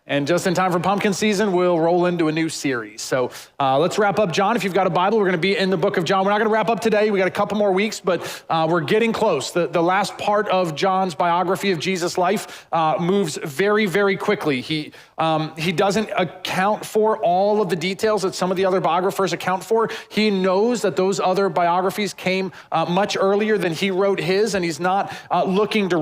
And just in time for pumpkin season, we'll roll into a new series. So let's wrap up John. If you've got a Bible, we're going to be in the book of John. We're not going to wrap up today. We got a couple more weeks, but we're getting close. The last part of John's biography of Jesus' life moves very, very quickly. He doesn't account for all of the details that some of the other biographers account for. He knows that those other biographies came much earlier than he wrote his, and he's not looking to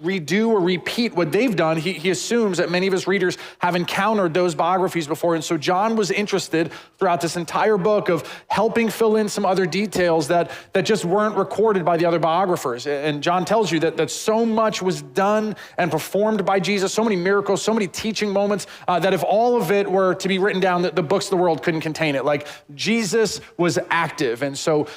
redo or repeat what they've done. He assumes that many of his readers have encountered those biographies before. And so John was interested throughout this entire book of helping fill in some other details that just weren't recorded by the other biographers. And John tells you that so much was done and performed by Jesus, so many miracles, so many teaching moments, that if all of it were to be written down, the books of the world couldn't contain it. Like, Jesus was active. And so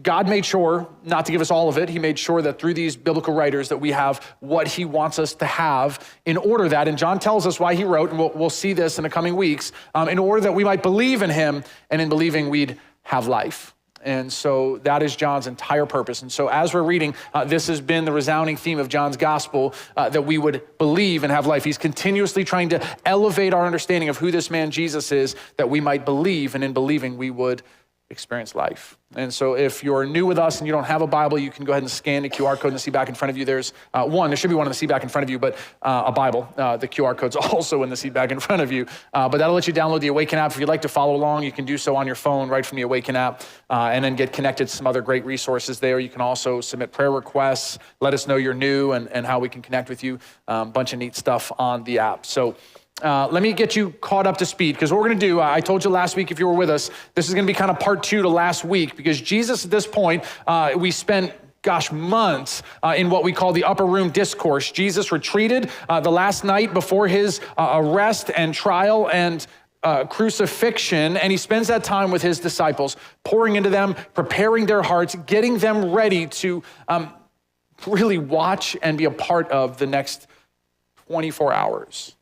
God made sure not to give us all of it. He made sure that through these biblical writers that we have what he wants us to have in order that, and John tells us why he wrote, and we'll see this in the coming weeks, in order that we might believe in him, and in believing we'd have life. And so that is John's entire purpose. And so as we're reading, this has been the resounding theme of John's gospel, that we would believe and have life. He's continuously trying to elevate our understanding of who this man Jesus is, that we might believe, and in believing we would experience life. And so if you're new with us and you don't have a Bible, you can go ahead and scan the QR code in the seat back in front of you. There's there should be one in the seat back in front of you, but a Bible. The QR code's also in the seat back in front of you. But that'll let you download the Awaken app. If you'd like to follow along, you can do so on your phone right from the Awaken app, and then get connected to some other great resources there. You can also submit prayer requests, let us know you're new and how we can connect with you. Bunch of neat stuff on the app. So let me get you caught up to speed, because what we're going to do, I told you last week, if you were with us, this is going to be kind of part 2 to last week, because Jesus at this point, we spent months in what we call the upper room discourse. Jesus retreated the last night before his arrest and trial and crucifixion, and he spends that time with his disciples, pouring into them, preparing their hearts, getting them ready to really watch and be a part of the next 24 hours.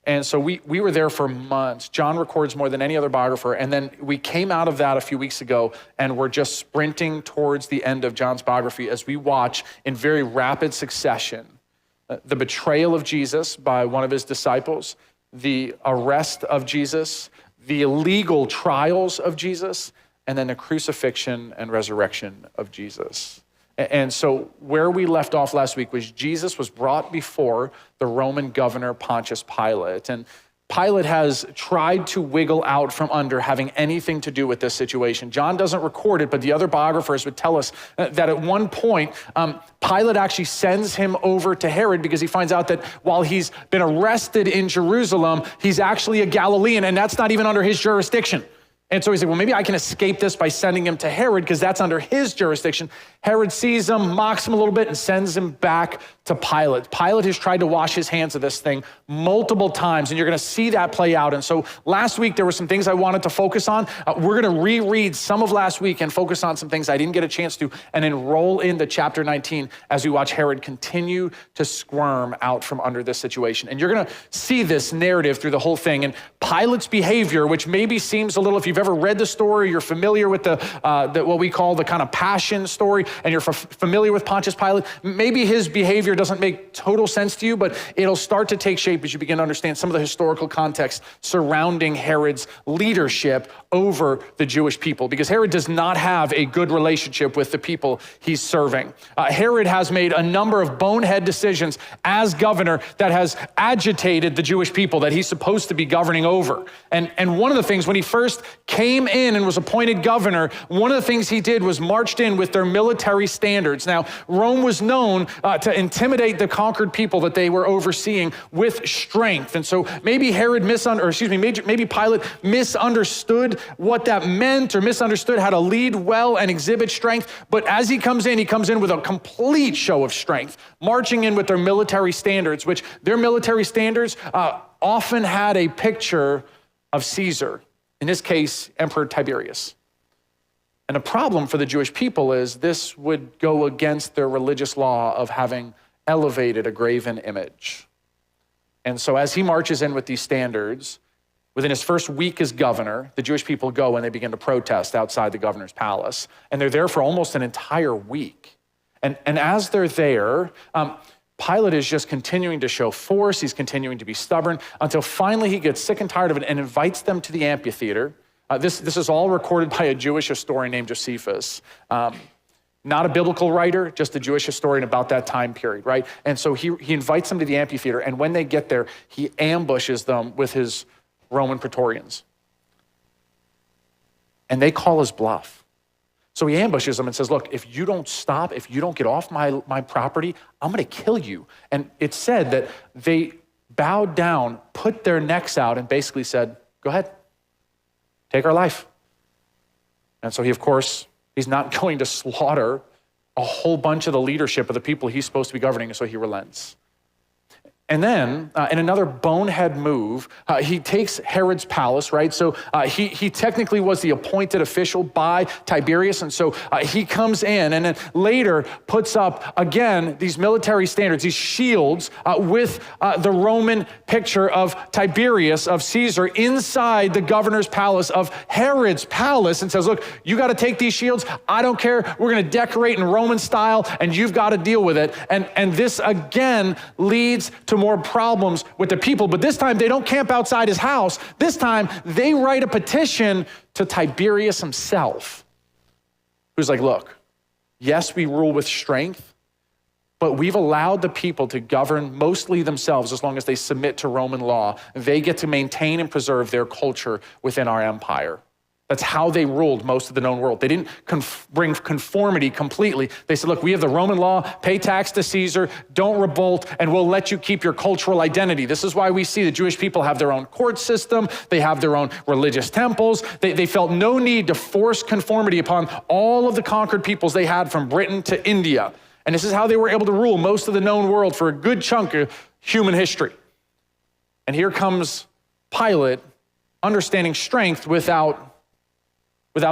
And so we were there for months. John records more than any other biographer. And then we came out of that a few weeks ago, and we're just sprinting towards the end of John's biography as we watch in very rapid succession the betrayal of Jesus by one of his disciples, the arrest of Jesus, the illegal trials of Jesus, and then the crucifixion and resurrection of Jesus. And so where we left off last week was Jesus was brought before the Roman governor Pontius Pilate. And Pilate has tried to wiggle out from under having anything to do with this situation. John doesn't record it, but the other biographers would tell us that at one point, Pilate actually sends him over to Herod because he finds out that while he's been arrested in Jerusalem, he's actually a Galilean, and that's not even under his jurisdiction. And so he said, well, maybe I can escape this by sending him to Herod, because that's under his jurisdiction. Herod sees him, mocks him a little bit, and sends him back to Pilate. Pilate has tried to wash his hands of this thing multiple times, and you're going to see that play out. And so last week, there were some things I wanted to focus on. We're going to reread some of last week and focus on some things I didn't get a chance to, and then roll into chapter 19 as we watch Herod continue to squirm out from under this situation. And you're going to see this narrative through the whole thing. And Pilate's behavior, which maybe seems a little, if you've ever read the story, you're familiar with the what we call the kind of passion story, and you're familiar with Pontius Pilate, maybe his behavior doesn't make total sense to you, but it'll start to take shape as you begin to understand some of the historical context surrounding Herod's leadership over the Jewish people, because Herod does not have a good relationship with the people he's serving. Herod has made a number of bonehead decisions as governor that has agitated the Jewish people that he's supposed to be governing over. And one of the things, when he first came in and was appointed governor, one of the things he did was marched in with their military standards. Now, Rome was known to intimidate the conquered people that they were overseeing with strength. And so maybe maybe Pilate misunderstood what that meant, or misunderstood how to lead well and exhibit strength. But as he comes in with a complete show of strength, marching in with their military standards, which their military standards often had a picture of Caesar, in this case, Emperor Tiberius. And the problem for the Jewish people is this would go against their religious law of having elevated a graven image. And so as he marches in with these standards, within his first week as governor, the Jewish people go and they begin to protest outside the governor's palace. And they're there for almost an entire week. And as they're there, Pilate is just continuing to show force. He's continuing to be stubborn until finally he gets sick and tired of it and invites them to the amphitheater. This is all recorded by a Jewish historian named Josephus. Not a biblical writer, just a Jewish historian about that time period, right? And so he invites them to the amphitheater, and when they get there, he ambushes them with his Roman Praetorians. And they call his bluff. So he ambushes them and says, look, if you don't stop, if you don't get off my property, I'm gonna kill you. And it said that they bowed down, put their necks out, and basically said, go ahead, take our life. And so he, of course, he's not going to slaughter a whole bunch of the leadership of the people he's supposed to be governing, so he relents. And then, in another bonehead move, he takes Herod's palace, right? So he technically was the appointed official by Tiberius, and so he comes in and then later puts up, again, these military standards, these shields with the Roman picture of Tiberius, of Caesar, inside the governor's palace of Herod's palace, and says, look, you got to take these shields. I don't care. We're going to decorate in Roman style, and you've got to deal with it. And this, again, leads to more problems with the people, but this time they don't camp outside his house. This time they write a petition to Tiberius himself, who's like, look, yes, we rule with strength, but we've allowed the people to govern mostly themselves as long as they submit to Roman law. They get to maintain and preserve their culture within our empire. That's how they ruled most of the known world. They didn't bring conformity completely. They said, look, we have the Roman law, pay tax to Caesar, don't revolt, and we'll let you keep your cultural identity. This is why we see the Jewish people have their own court system. They have their own religious temples. They felt no need to force conformity upon all of the conquered peoples they had from Britain to India. And this is how they were able to rule most of the known world for a good chunk of human history. And here comes Pilate, understanding strength without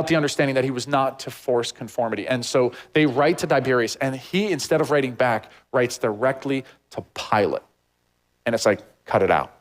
the understanding that he was not to force conformity. And so they write to Tiberius, and he, instead of writing back, writes directly to Pilate. And it's like, cut it out.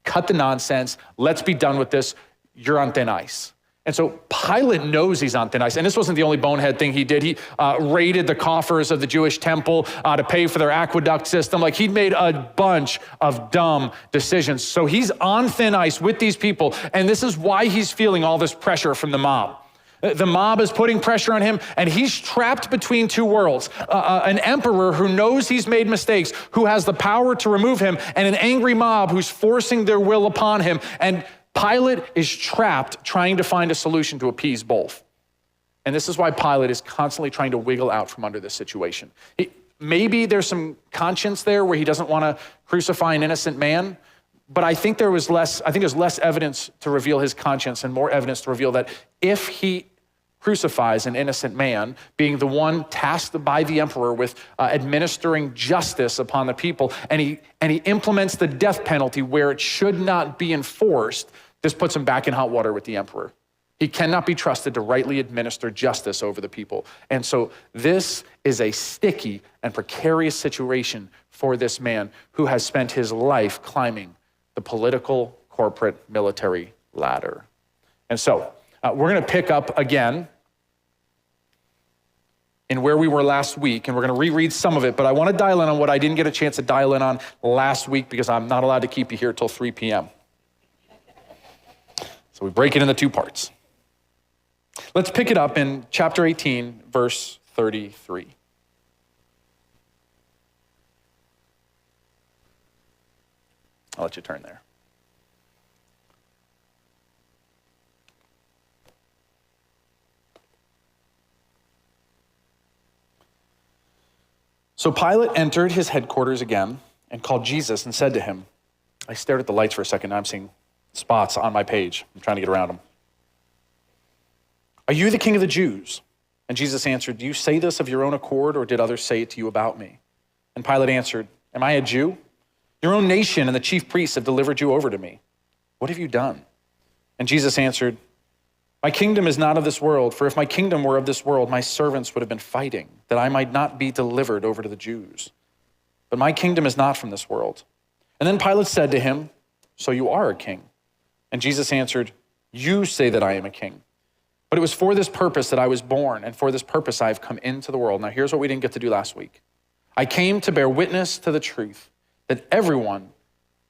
Cut the nonsense. Let's be done with this. You're on thin ice. And so Pilate knows he's on thin ice. And this wasn't the only bonehead thing he did. He raided the coffers of the Jewish temple to pay for their aqueduct system. Like, he'd made a bunch of dumb decisions. So he's on thin ice with these people. And this is why he's feeling all this pressure from the mob. The mob is putting pressure on him, and he's trapped between two worlds. An emperor who knows he's made mistakes, who has the power to remove him, and an angry mob who's forcing their will upon him. And Pilate is trapped trying to find a solution to appease both. And this is why Pilate is constantly trying to wiggle out from under this situation. Maybe there's some conscience there where he doesn't want to crucify an innocent man, but I think there's less evidence to reveal his conscience and more evidence to reveal that if he crucifies an innocent man, being the one tasked by the emperor with administering justice upon the people, and he implements the death penalty where it should not be enforced, this puts him back in hot water with the emperor. He cannot be trusted to rightly administer justice over the people. And so this is a sticky and precarious situation for this man who has spent his life climbing the political, corporate, military ladder. And so we're going to pick up again in where we were last week, and we're going to reread some of it, but I want to dial in on what I didn't get a chance to dial in on last week because I'm not allowed to keep you here till 3 p.m. So we break it into two parts. Let's pick it up in chapter 18, verse 33. I'll let you turn there. So Pilate entered his headquarters again and called Jesus and said to him, I stared at the lights for a second. Now I'm seeing spots on my page. I'm trying to get around them. Are you the king of the Jews? And Jesus answered, do you say this of your own accord, or did others say it to you about me? And Pilate answered, am I a Jew? Your own nation and the chief priests have delivered you over to me. What have you done? And Jesus answered, my kingdom is not of this world, for if my kingdom were of this world, my servants would have been fighting, that I might not be delivered over to the Jews. But my kingdom is not from this world. And then Pilate said to him, so you are a king? And Jesus answered, you say that I am a king. But it was for this purpose that I was born, and for this purpose I have come into the world. Now here's what we didn't get to do last week. I came to bear witness to the truth, that everyone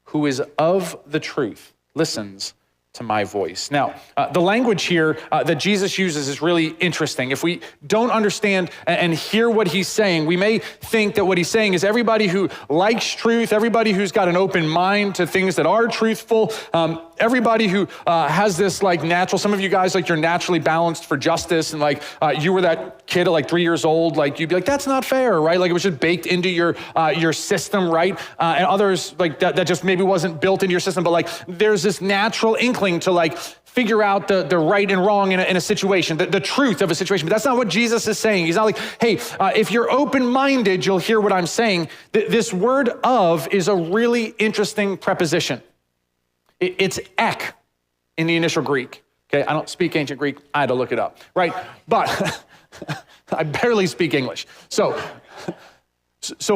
who is of the truth listens to my voice. Now, the language here that Jesus uses is really interesting. If we don't understand and hear what he's saying, we may think that what he's saying is everybody who likes truth, everybody who's got an open mind to things that are truthful, everybody who has this like natural, some of you guys, like you're naturally balanced for justice, and like you were that kid at like 3 years old, like you'd be like, that's not fair, right? Like it was just baked into your system, right? And others like that just maybe wasn't built into your system, but like there's this natural inkling to like figure out the right and wrong in a situation, the truth of a situation. But that's not what Jesus is saying. He's not like, hey, if you're open-minded, you'll hear what I'm saying. This word of is a really interesting preposition. It's ek in the initial Greek. Okay, I don't speak ancient Greek. I had to look it up, right? But I barely speak English. So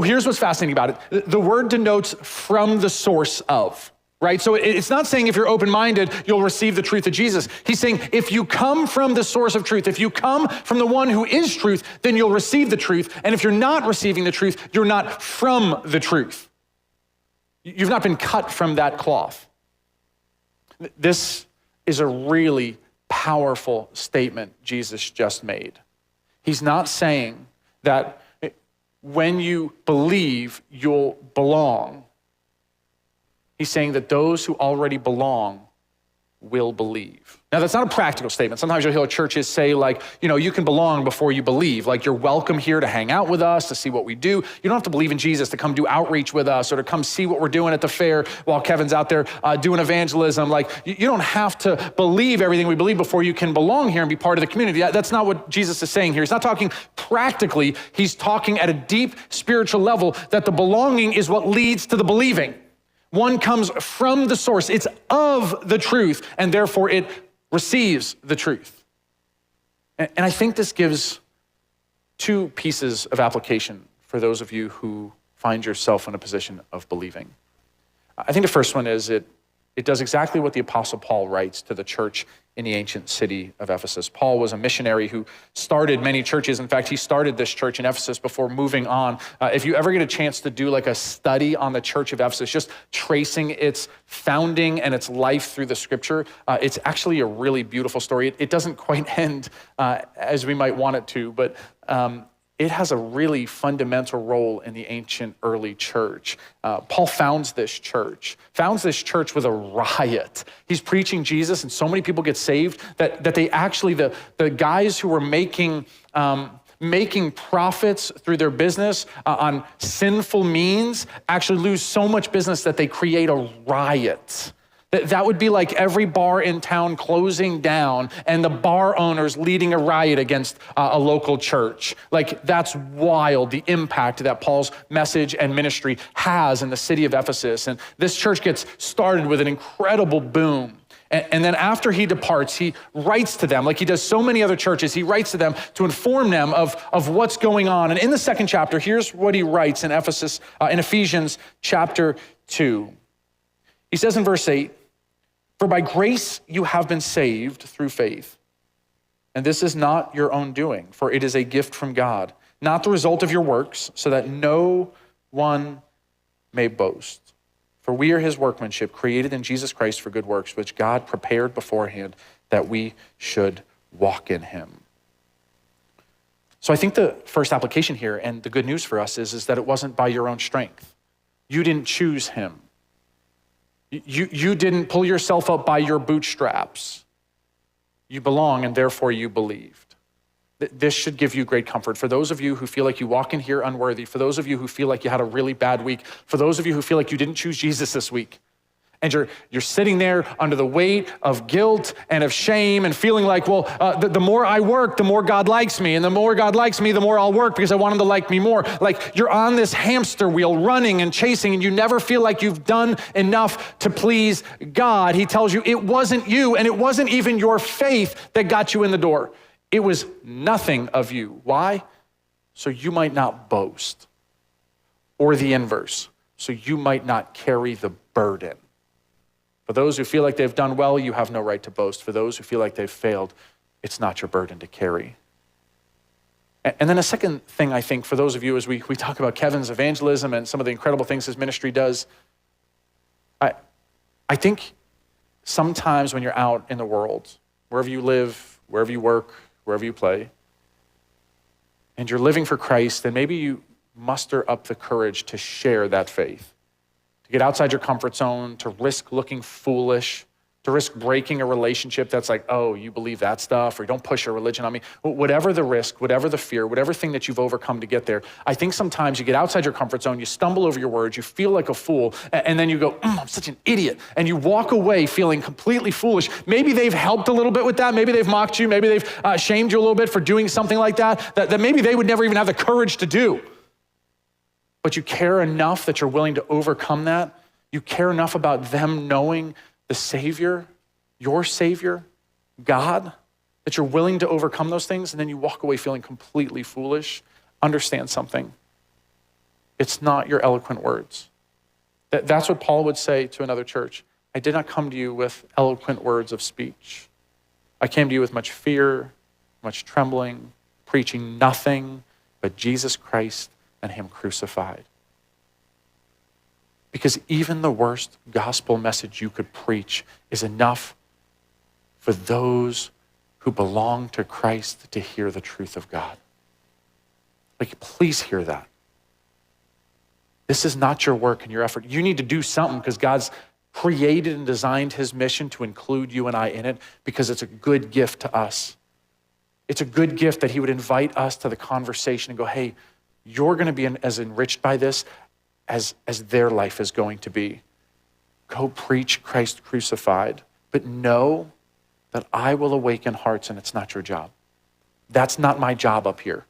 here's what's fascinating about it. The word denotes from the source of. Right? So it's not saying if you're open-minded, you'll receive the truth of Jesus. He's saying if you come from the source of truth, if you come from the one who is truth, then you'll receive the truth. And if you're not receiving the truth, you're not from the truth. You've not been cut from that cloth. This is a really powerful statement Jesus just made. He's not saying that when you believe, you'll belong. He's saying that those who already belong will believe. Now, that's not a practical statement. Sometimes you'll hear churches say like, you can belong before you believe. Like you're welcome here to hang out with us, to see what we do. You don't have to believe in Jesus to come do outreach with us or to come see what we're doing at the fair while Kevin's out there doing evangelism. Like you don't have to believe everything we believe before you can belong here and be part of the community. That's not what Jesus is saying here. He's not talking practically. He's talking at a deep spiritual level that the belonging is what leads to the believing. One comes from the source. It's of the truth, and therefore it receives the truth. And I think this gives two pieces of application for those of you who find yourself in a position of believing. I think the first one is it does exactly what the Apostle Paul writes to the church in the ancient city of Ephesus. Paul was a missionary who started many churches. In fact, he started this church in Ephesus before moving on. If you ever get a chance to do like a study on the church of Ephesus, just tracing its founding and its life through the scripture, it's actually a really beautiful story. It doesn't quite end as we might want it to, but it has a really fundamental role in the ancient early church. Paul founds this church with a riot. He's preaching Jesus and so many people get saved that they actually, the guys who were making profits through their business on sinful means actually lose so much business that they create a riot. That would be like every bar in town closing down and the bar owners leading a riot against a local church. Like that's wild, the impact that Paul's message and ministry has in the city of Ephesus. And this church gets started with an incredible boom. And then after he departs, he writes to them, like he does so many other churches, he writes to them to inform them of what's going on. And in the second chapter, here's what he writes in Ephesians chapter 2. He says in verse 8, "For by grace you have been saved through faith. And this is not your own doing, for it is a gift from God, not the result of your works, so that no one may boast. For we are his workmanship, created in Jesus Christ for good works, which God prepared beforehand that we should walk in him." So I think the first application here, and the good news for us is that it wasn't by your own strength. You didn't choose him. You didn't pull yourself up by your bootstraps. You belong, and therefore you believed. This should give you great comfort. For those of you who feel like you walk in here unworthy, for those of you who feel like you had a really bad week, for those of you who feel like you didn't choose Jesus this week, and you're sitting there under the weight of guilt and of shame and feeling like, well, the more I work, the more God likes me. And the more God likes me, the more I'll work because I want him to like me more. Like you're on this hamster wheel running and chasing and you never feel like you've done enough to please God. He tells you it wasn't you and it wasn't even your faith that got you in the door. It was nothing of you. Why? So you might not boast. Or the inverse, so you might not carry the burden. For those who feel like they've done well, you have no right to boast. For those who feel like they've failed, it's not your burden to carry. And then a second thing, I think, for those of you, as we talk about Kevin's evangelism and some of the incredible things his ministry does, I think sometimes when you're out in the world, wherever you live, wherever you work, wherever you play, and you're living for Christ, then maybe you muster up the courage to share that faith, to get outside your comfort zone, to risk looking foolish, to risk breaking a relationship that's like, oh, you believe that stuff, or you don't push your religion on me. Whatever the risk, whatever the fear, whatever thing that you've overcome to get there, I think sometimes you get outside your comfort zone, you stumble over your words, you feel like a fool, and then you go, I'm such an idiot. And you walk away feeling completely foolish. Maybe they've helped a little bit with that. Maybe they've mocked you. Maybe they've shamed you a little bit for doing something like that maybe they would never even have the courage to do. But you care enough that you're willing to overcome that. You care enough about them knowing the Savior, your Savior, God, that you're willing to overcome those things, and then you walk away feeling completely foolish. Understand something. It's not your eloquent words. That's what Paul would say to another church. I did not come to you with eloquent words of speech. I came to you with much fear, much trembling, preaching nothing but Jesus Christ and him crucified. Because even the worst gospel message you could preach is enough for those who belong to Christ to hear the truth of God. Like, please hear that. This is not your work and your effort. You need to do something because God's created and designed his mission to include you and I in it because it's a good gift to us. It's a good gift that he would invite us to the conversation and go, hey, you're going to be as enriched by this as their life is going to be. Go preach Christ crucified, but know that I will awaken hearts and it's not your job. That's not my job up here.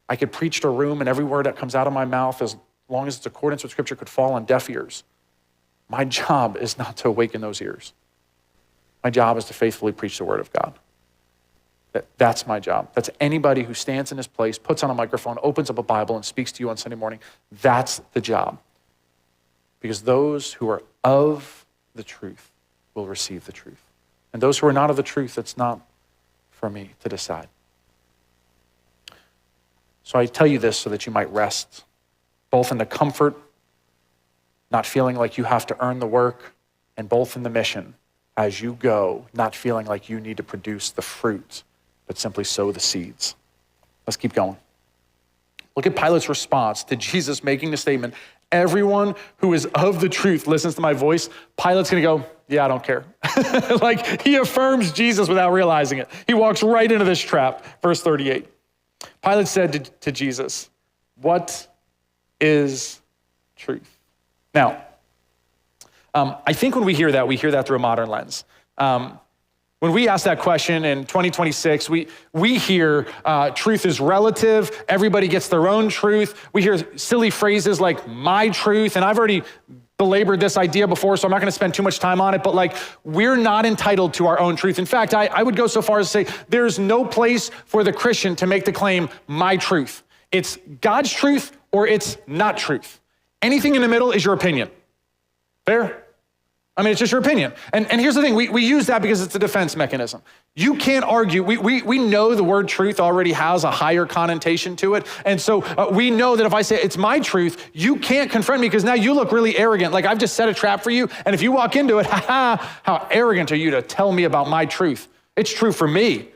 I could preach to a room and every word that comes out of my mouth, as long as it's accordance with Scripture, could fall on deaf ears. My job is not to awaken those ears. My job is to faithfully preach the word of God. That's my job. That's anybody who stands in this place, puts on a microphone, opens up a Bible, and speaks to you on Sunday morning. That's the job. Because those who are of the truth will receive the truth. And those who are not of the truth, it's not for me to decide. So I tell you this so that you might rest, both in the comfort, not feeling like you have to earn the work, and both in the mission as you go, not feeling like you need to produce the fruit, but simply sow the seeds. Let's keep going. Look at Pilate's response to Jesus making the statement, everyone who is of the truth listens to my voice. Pilate's gonna go, yeah, I don't care. Like, he affirms Jesus without realizing it. He walks right into this trap. Verse 38. Pilate said to Jesus, what is truth? Now, I think when we hear that through a modern lens. When we ask that question in 2026, we hear truth is relative. Everybody gets their own truth. We hear silly phrases like my truth. And I've already belabored this idea before, so I'm not going to spend too much time on it. But like, we're not entitled to our own truth. In fact, I would go so far as to say there's no place for the Christian to make the claim, my truth. It's God's truth or it's not truth. Anything in the middle is your opinion. Fair? I mean, it's just your opinion. And here's the thing, we use that because it's a defense mechanism. You can't argue. We know the word truth already has a higher connotation to it. And so we know that if I say it's my truth, you can't confront me because now you look really arrogant. Like I've just set a trap for you. And if you walk into it, how arrogant are you to tell me about my truth? It's true for me.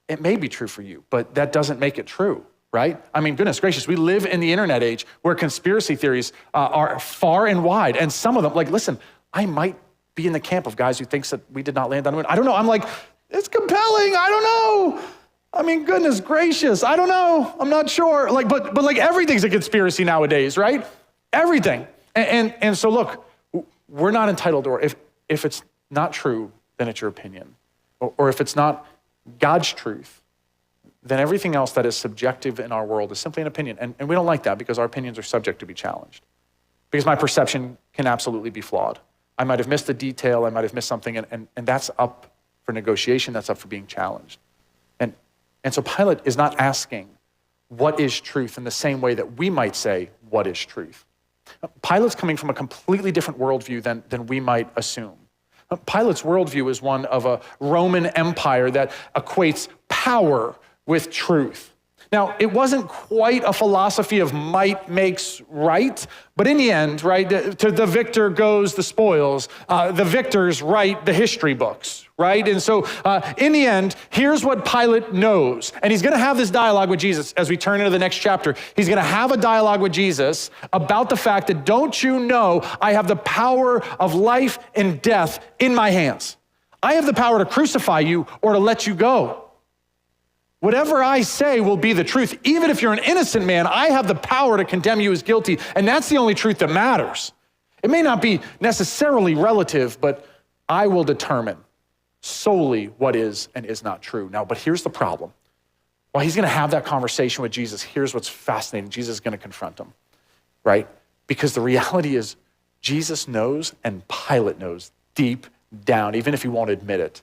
It may be true for you, but that doesn't make it true, right? I mean, goodness gracious, we live in the internet age where conspiracy theories are far and wide. And some of them, like, listen, I might be in the camp of guys who thinks that we did not land on the moon. I don't know. I'm like, it's compelling. I don't know. I mean, goodness gracious. I don't know. I'm not sure. Like, but like everything's a conspiracy nowadays, right? Everything. And so look, we're not entitled, or if it's not true, then it's your opinion. Or if it's not God's truth, then everything else that is subjective in our world is simply an opinion. And we don't like that because our opinions are subject to be challenged. Because my perception can absolutely be flawed. I might have missed a detail, I might have missed something, and that's up for negotiation, that's up for being challenged. And so Pilate is not asking what is truth in the same way that we might say, what is truth? Pilate's coming from a completely different worldview than we might assume. Pilate's worldview is one of a Roman Empire that equates power with truth. Now, it wasn't quite a philosophy of might makes right, but in the end, right, to the victor goes the spoils. The victors write the history books, right? And so in the end, here's what Pilate knows. And he's going to have this dialogue with Jesus as we turn into the next chapter. He's going to have a dialogue with Jesus about the fact that, don't you know, I have the power of life and death in my hands. I have the power to crucify you or to let you go. Whatever I say will be the truth. Even if you're an innocent man, I have the power to condemn you as guilty, and that's the only truth that matters. It may not be necessarily relative, but I will determine solely what is and is not true. Now, but here's the problem. While he's going to have that conversation with Jesus, here's what's fascinating. Jesus is going to confront him, right? Because the reality is Jesus knows and Pilate knows deep down, even if he won't admit it.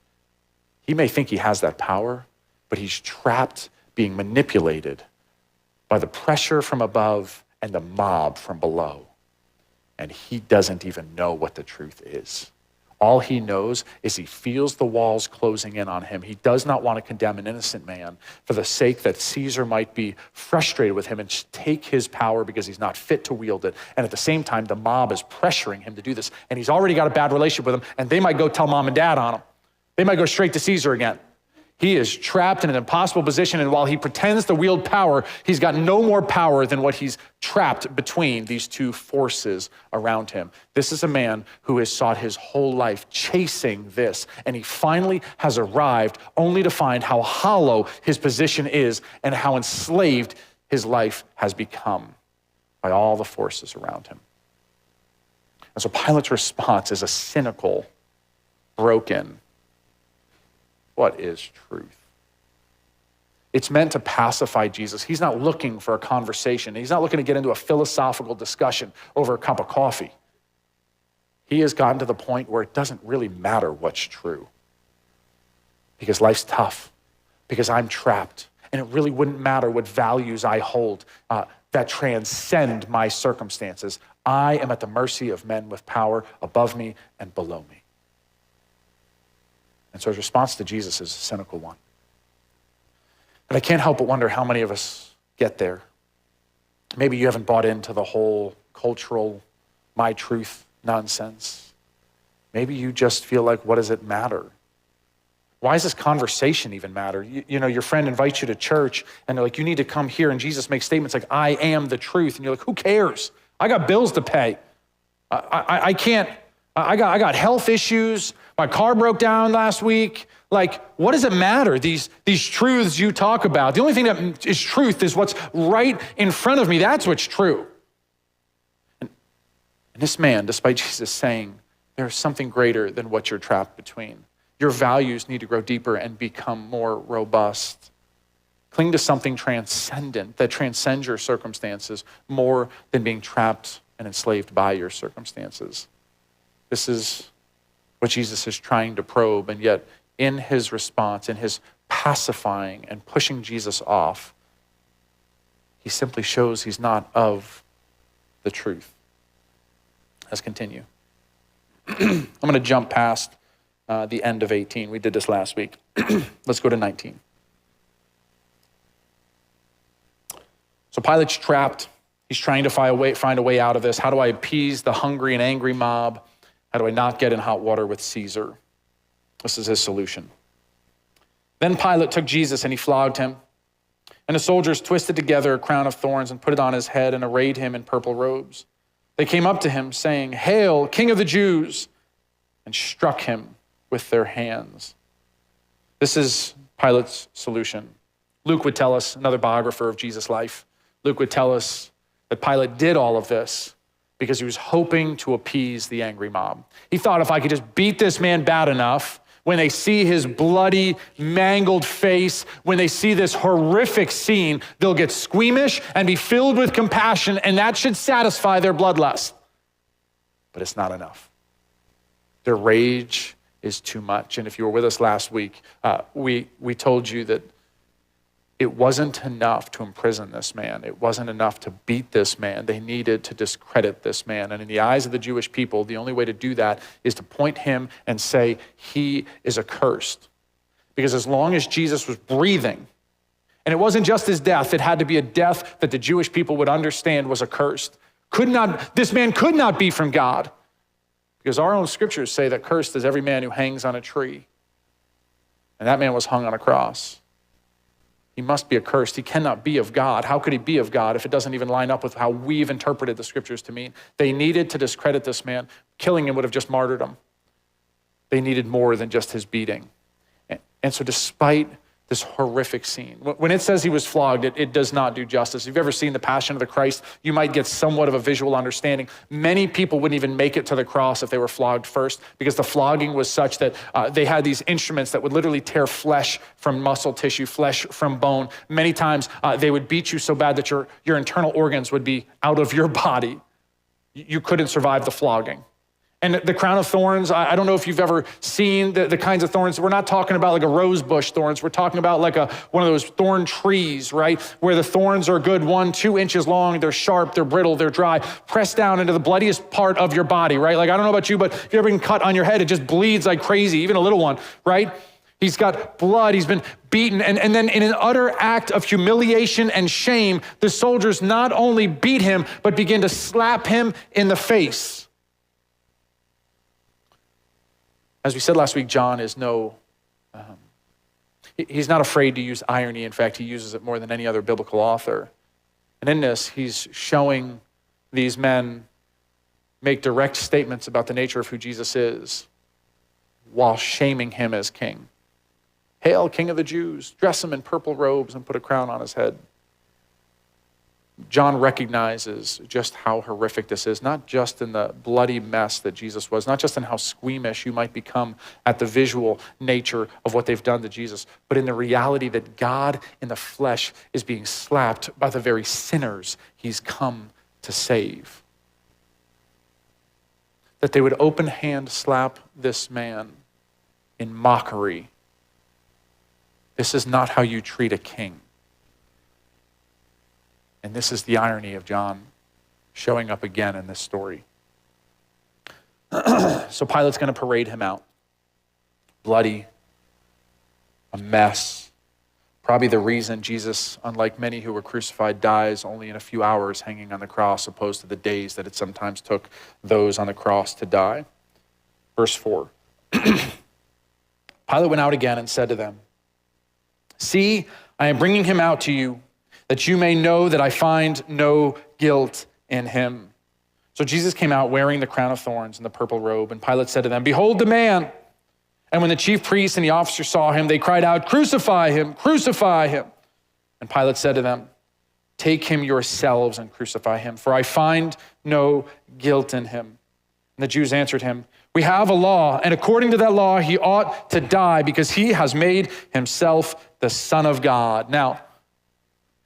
He may think he has that power, but he's trapped, being manipulated by the pressure from above and the mob from below. And he doesn't even know what the truth is. All he knows is he feels the walls closing in on him. He does not want to condemn an innocent man for the sake that Caesar might be frustrated with him and take his power because he's not fit to wield it. And at the same time, the mob is pressuring him to do this. And he's already got a bad relationship with them, and they might go tell mom and dad on him. They might go straight to Caesar again. He is trapped in an impossible position, and while he pretends to wield power, he's got no more power than what he's trapped between these two forces around him. This is a man who has sought his whole life chasing this, and he finally has arrived only to find how hollow his position is and how enslaved his life has become by all the forces around him. And so Pilate's response is a cynical, broken, what is truth? It's meant to pacify Jesus. He's not looking for a conversation. He's not looking to get into a philosophical discussion over a cup of coffee. He has gotten to the point where it doesn't really matter what's true. Because life's tough. Because I'm trapped. And it really wouldn't matter what values I hold that transcend my circumstances. I am at the mercy of men with power above me and below me. And so his response to Jesus is a cynical one. And I can't help but wonder how many of us get there. Maybe you haven't bought into the whole cultural my truth nonsense. Maybe you just feel like, what does it matter? Why does this conversation even matter? You know, your friend invites you to church and they're like, you need to come here. And Jesus makes statements like, I am the truth. And you're like, who cares? I got bills to pay. I can't. I got health issues. My car broke down last week. Like, what does it matter, these truths you talk about? The only thing that is truth is what's right in front of me. That's what's true. And this man, despite Jesus saying, there's something greater than what you're trapped between. Your values need to grow deeper and become more robust. Cling to something transcendent that transcends your circumstances more than being trapped and enslaved by your circumstances. This is what Jesus is trying to probe, and yet in his response, in his pacifying and pushing Jesus off, he simply shows he's not of the truth. Let's continue. I'm going to jump past the end of 18. We did this last week. Let's go to 19. So Pilate's trapped. He's trying to find a way out of this. How do I appease the hungry and angry mob? How do I not get in hot water with Caesar? This is his solution. Then Pilate took Jesus and he flogged him. And the soldiers twisted together a crown of thorns and put it on his head and arrayed him in purple robes. They came up to him saying, "Hail, King of the Jews," and struck him with their hands. This is Pilate's solution. Luke would tell us, another biographer of Jesus' life, Luke would tell us that Pilate did all of this because he was hoping to appease the angry mob. He thought, if I could just beat this man bad enough, when they see his bloody, mangled face, when they see this horrific scene, they'll get squeamish and be filled with compassion, and that should satisfy their bloodlust. But it's not enough. Their rage is too much. And if you were with us last week, we told you that it wasn't enough to imprison this man. It wasn't enough to beat this man. They needed to discredit this man. And in the eyes of the Jewish people, the only way to do that is to point him and say, he is accursed. Because as long as Jesus was breathing, And it wasn't just his death. It had to be a death that the Jewish people would understand was accursed. This man could not be from God, because our own scriptures say that cursed is every man who hangs on a tree. And that man was hung on a cross. He must be accursed. He cannot be of God. How could he be of God if it doesn't even line up with how we've interpreted the scriptures to mean? They needed to discredit this man. Killing him would have just martyred him. They needed more than just his beating. And so despite this horrific scene, when it says he was flogged, it does not do justice. If you've ever seen The Passion of the Christ, you might get somewhat of a visual understanding. Many people wouldn't even make it to the cross if they were flogged first, because the flogging was such that they had these instruments that would literally tear flesh from muscle tissue, flesh from bone. Many times they would beat you so bad that your internal organs would be out of your body. You couldn't survive the flogging. And the crown of thorns, I don't know if you've ever seen the kinds of thorns. We're not talking about like a rose bush thorns. We're talking about like one of those thorn trees, right? Where the thorns are a good 1-2 inches long. They're sharp, they're brittle, they're dry. Pressed down into the bloodiest part of your body, right? Like, I don't know about you, but if you've ever been cut on your head, it just bleeds like crazy, even a little one, right? He's got blood, he's been beaten. And then in an utter act of humiliation and shame, the soldiers not only beat him, but begin to slap him in the face. As we said last week, John is he's not afraid to use irony. In fact, he uses it more than any other biblical author. And in this, he's showing these men make direct statements about the nature of who Jesus is while shaming him as king. Hail, King of the Jews, dress him in purple robes and put a crown on his head. John recognizes just how horrific this is, not just in the bloody mess that Jesus was, not just in how squeamish you might become at the visual nature of what they've done to Jesus, but in the reality that God in the flesh is being slapped by the very sinners he's come to save. That they would open hand slap this man in mockery. This is not how you treat a king. And this is the irony of John showing up again in this story. So Pilate's going to parade him out. Bloody, a mess. Probably the reason Jesus, unlike many who were crucified, dies only in a few hours hanging on the cross, opposed to the days that it sometimes took those on the cross to die. Verse 4. Pilate went out again and said to them, "See, I am bringing him out to you, that you may know that I find no guilt in him." So Jesus came out wearing the crown of thorns and the purple robe, and Pilate said to them, "Behold the man." And when the chief priests and the officers saw him, they cried out, "Crucify him, crucify him." And Pilate said to them, "Take him yourselves and crucify him, for I find no guilt in him." And the Jews answered him, "We have a law, and according to that law, he ought to die because he has made himself the Son of God." Now,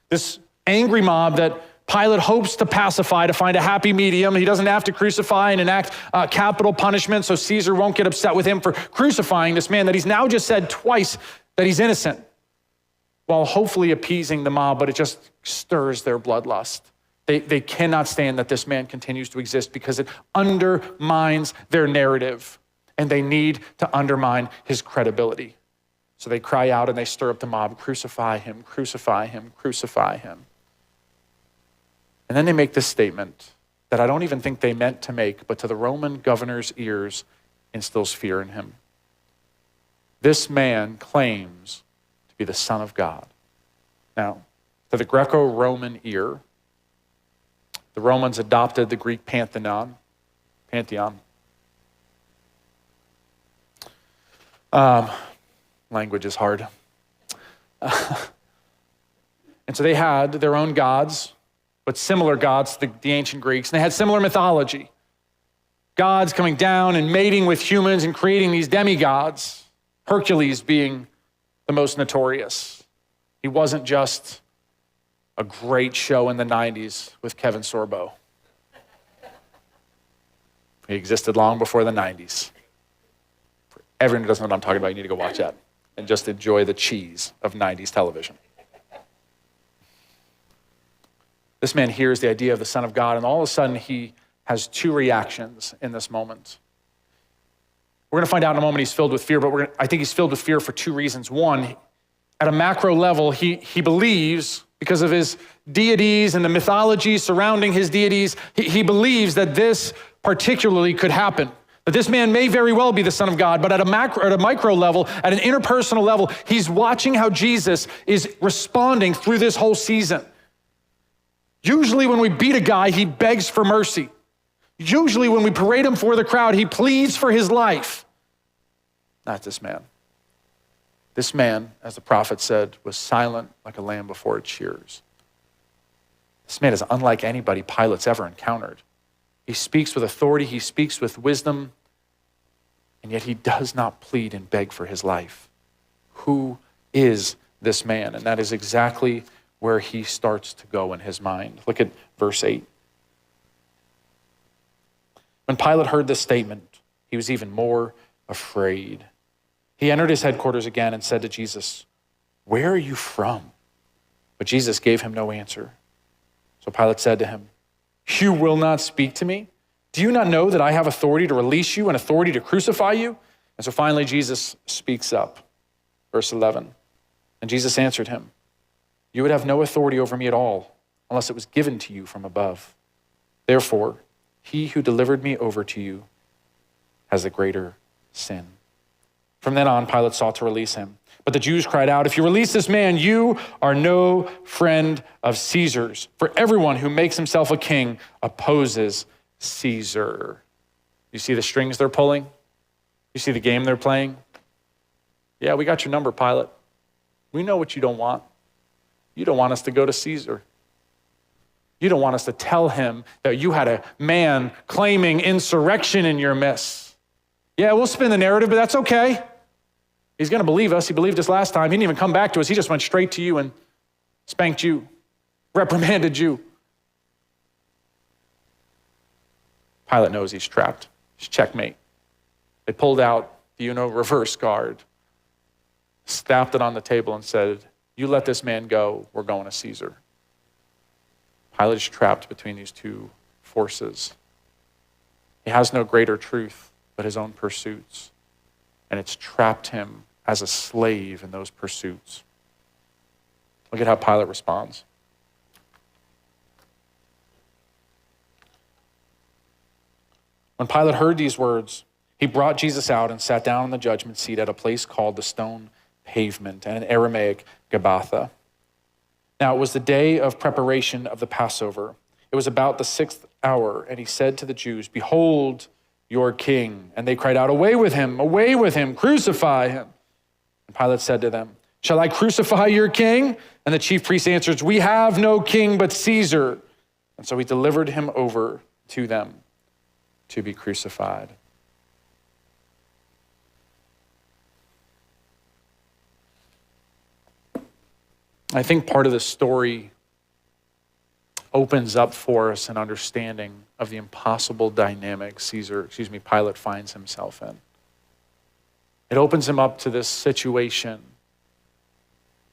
this angry mob that Pilate hopes to pacify, to find a happy medium. He doesn't have to crucify and enact capital punishment, so Caesar won't get upset with him for crucifying this man that he's now just said twice that he's innocent, while hopefully appeasing the mob, but it just stirs their bloodlust. They cannot stand that this man continues to exist because it undermines their narrative, and they need to undermine his credibility. So they cry out and they stir up the mob, "Crucify him, crucify him, crucify him." And then they make this statement that I don't even think they meant to make, but to the Roman governor's ears instills fear in him. This man claims to be the Son of God. Now, to the Greco-Roman ear, the Romans adopted the Greek pantheon. Language is hard. And so they had their own gods, but similar gods to the ancient Greeks. And they had similar mythology. Gods coming down and mating with humans and creating these demigods. Hercules being the most notorious. He wasn't just a great show in the 90s with Kevin Sorbo. He existed long before the 90s. For everyone who doesn't know what I'm talking about, you need to go watch that and just enjoy the cheese of 90s television. This man hears the idea of the Son of God, and all of a sudden he has two reactions in this moment. We're going to find out in a moment he's filled with fear, but I think he's filled with fear for two reasons. One, at a macro level, he believes, because of his deities and the mythology surrounding his deities, he believes that this particularly could happen. That this man may very well be the Son of God, but at a micro level, at an interpersonal level, he's watching how Jesus is responding through this whole season. Usually when we beat a guy, he begs for mercy. Usually when we parade him before the crowd, he pleads for his life. Not this man. This man, as the prophet said, was silent like a lamb before its shears. This man is unlike anybody Pilate's ever encountered. He speaks with authority, he speaks with wisdom, and yet he does not plead and beg for his life. Who is this man? And that is exactly where he starts to go in his mind. Look at verse 8. When Pilate heard this statement, he was even more afraid. He entered his headquarters again and said to Jesus, "Where are you from?" But Jesus gave him no answer. So Pilate said to him, "You will not speak to me? Do you not know that I have authority to release you and authority to crucify you?" And so finally Jesus speaks up. Verse 11, and Jesus answered him, "You would have no authority over me at all unless it was given to you from above. Therefore, he who delivered me over to you has a greater sin." From then on, Pilate sought to release him. But the Jews cried out, "If you release this man, you are no friend of Caesar's. For everyone who makes himself a king opposes Caesar." You see the strings they're pulling? You see the game they're playing? Yeah, we got your number, Pilate. We know what you don't want. You don't want us to go to Caesar. You don't want us to tell him that you had a man claiming insurrection in your midst. Yeah, we'll spin the narrative, but that's okay. He's going to believe us. He believed us last time. He didn't even come back to us. He just went straight to you and spanked you, reprimanded you. Pilate knows he's trapped. It's checkmate. They pulled out the reverse guard, stamped it on the table and said, "You let this man go, we're going to Caesar." Pilate is trapped between these two forces. He has no greater truth but his own pursuits. And it's trapped him as a slave in those pursuits. Look at how Pilate responds. When Pilate heard these words, he brought Jesus out and sat down on the judgment seat at a place called the Stone Pavement, and in Aramaic, Gabbatha. Now it was the day of preparation of the Passover. It was about the 6th hour, and he said to the Jews, "Behold your king." And they cried out, away with him, crucify him." And Pilate said to them, "Shall I crucify your king?" And the chief priests answered, "We have no king but Caesar." And so he delivered him over to them to be crucified. I think part of the story opens up for us an understanding of the impossible dynamic Pilate finds himself in. It opens him up to this situation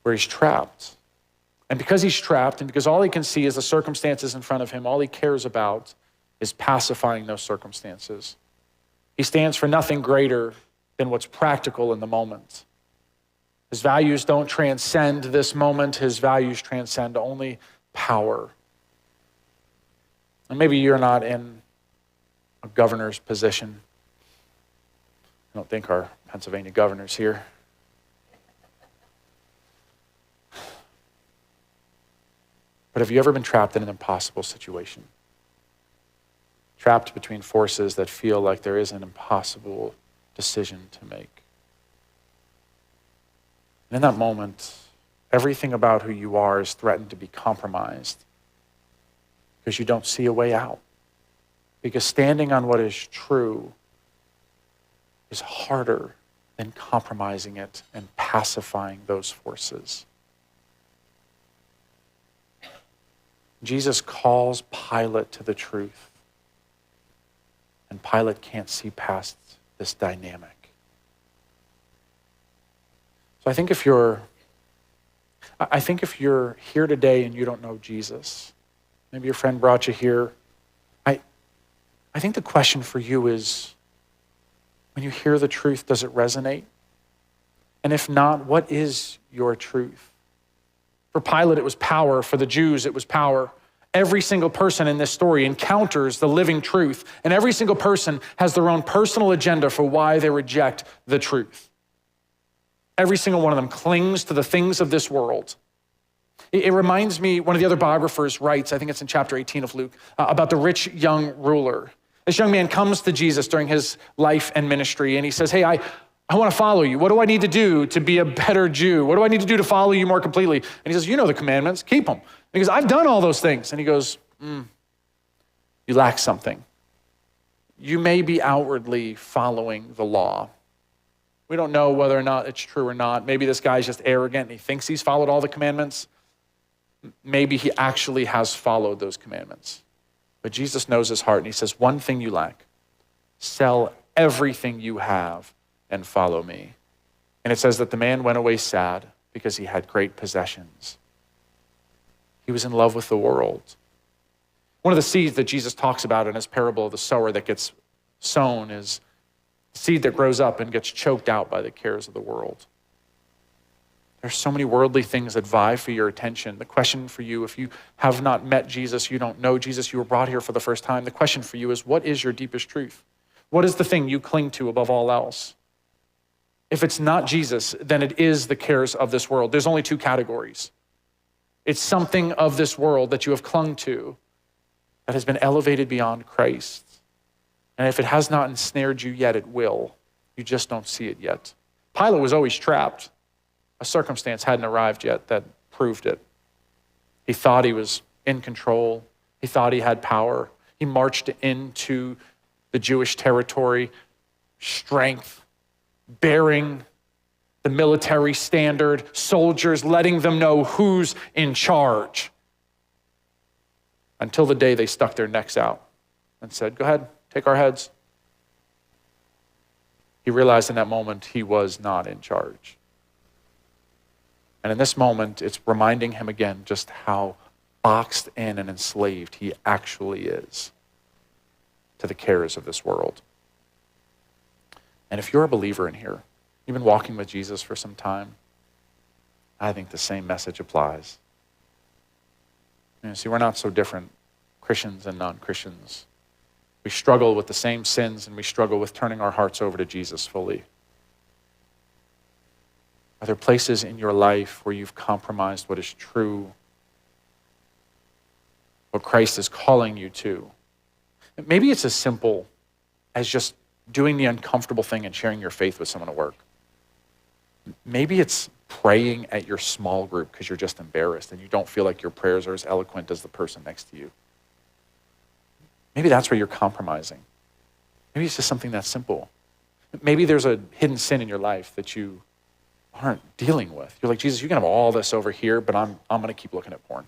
where he's trapped. And because he's trapped and because all he can see is the circumstances in front of him, all he cares about is pacifying those circumstances. He stands for nothing greater than what's practical in the moment. His values don't transcend this moment. His values transcend only power. And maybe you're not in a governor's position. I don't think our Pennsylvania governor's here. But have you ever been trapped in an impossible situation? Trapped between forces that feel like there is an impossible decision to make. And in that moment, everything about who you are is threatened to be compromised because you don't see a way out. Because standing on what is true is harder than compromising it and pacifying those forces. Jesus calls Pilate to the truth, and Pilate can't see past this dynamic. So I think if you're here today and you don't know Jesus, maybe your friend brought you here, I think the question for you is, when you hear the truth, does it resonate? And if not, what is your truth? For Pilate, it was power. For the Jews, it was power. Every single person in this story encounters the living truth, and every single person has their own personal agenda for why they reject the truth. Every single one of them clings to the things of this world. It reminds me, one of the other biographers writes, I think it's in chapter 18 of Luke, about the rich young ruler. This young man comes to Jesus during his life and ministry, and he says, hey, I want to follow you. What do I need to do to be a better Jew? What do I need to do to follow you more completely? And he says, you know the commandments, keep them. And he goes, I've done all those things. And he goes, you lack something. You may be outwardly following the law. We don't know whether or not it's true or not. Maybe this guy's just arrogant and he thinks he's followed all the commandments. Maybe he actually has followed those commandments. But Jesus knows his heart and he says, one thing you lack, sell everything you have and follow me. And it says that the man went away sad because he had great possessions. He was in love with the world. One of the seeds that Jesus talks about in his parable of the sower that gets sown is the seed that grows up and gets choked out by the cares of the world. There's so many worldly things that vie for your attention. The question for you, if you have not met Jesus, you don't know Jesus, you were brought here for the first time, the question for you is, what is your deepest truth? What is the thing you cling to above all else? If it's not Jesus, then it is the cares of this world. There's only two categories. It's something of this world that you have clung to that has been elevated beyond Christ. And if it has not ensnared you yet, it will. You just don't see it yet. Pilate was always trapped. A circumstance hadn't arrived yet that proved it. He thought he was in control. He thought he had power. He marched into the Jewish territory, strength, bearing the military standard, soldiers, letting them know who's in charge. Until the day they stuck their necks out and said, go ahead, take our heads. He realized in that moment he was not in charge. And in this moment, it's reminding him again just how boxed in and enslaved he actually is to the cares of this world. And if you're a believer in here, you've been walking with Jesus for some time, I think the same message applies. See, we're not so different, Christians and non-Christians. We struggle with the same sins and we struggle with turning our hearts over to Jesus fully. Are there places in your life where you've compromised what is true, what Christ is calling you to? Maybe it's as simple as just doing the uncomfortable thing and sharing your faith with someone at work. Maybe it's praying at your small group because you're just embarrassed and you don't feel like your prayers are as eloquent as the person next to you. Maybe that's where you're compromising. Maybe it's just something that simple. Maybe there's a hidden sin in your life that you aren't dealing with. You're like, Jesus, you can have all this over here, but I'm going to keep looking at porn.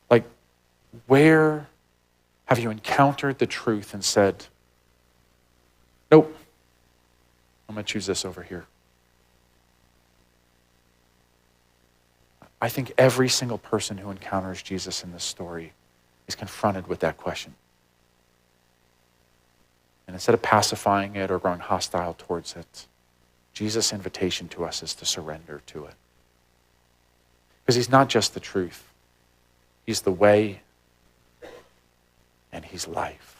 Like, where have you encountered the truth and said, nope, I'm going to choose this over here? I think every single person who encounters Jesus in this story is confronted with that question. And instead of pacifying it or growing hostile towards it, Jesus' invitation to us is to surrender to it. Because he's not just the truth. He's the way and he's life.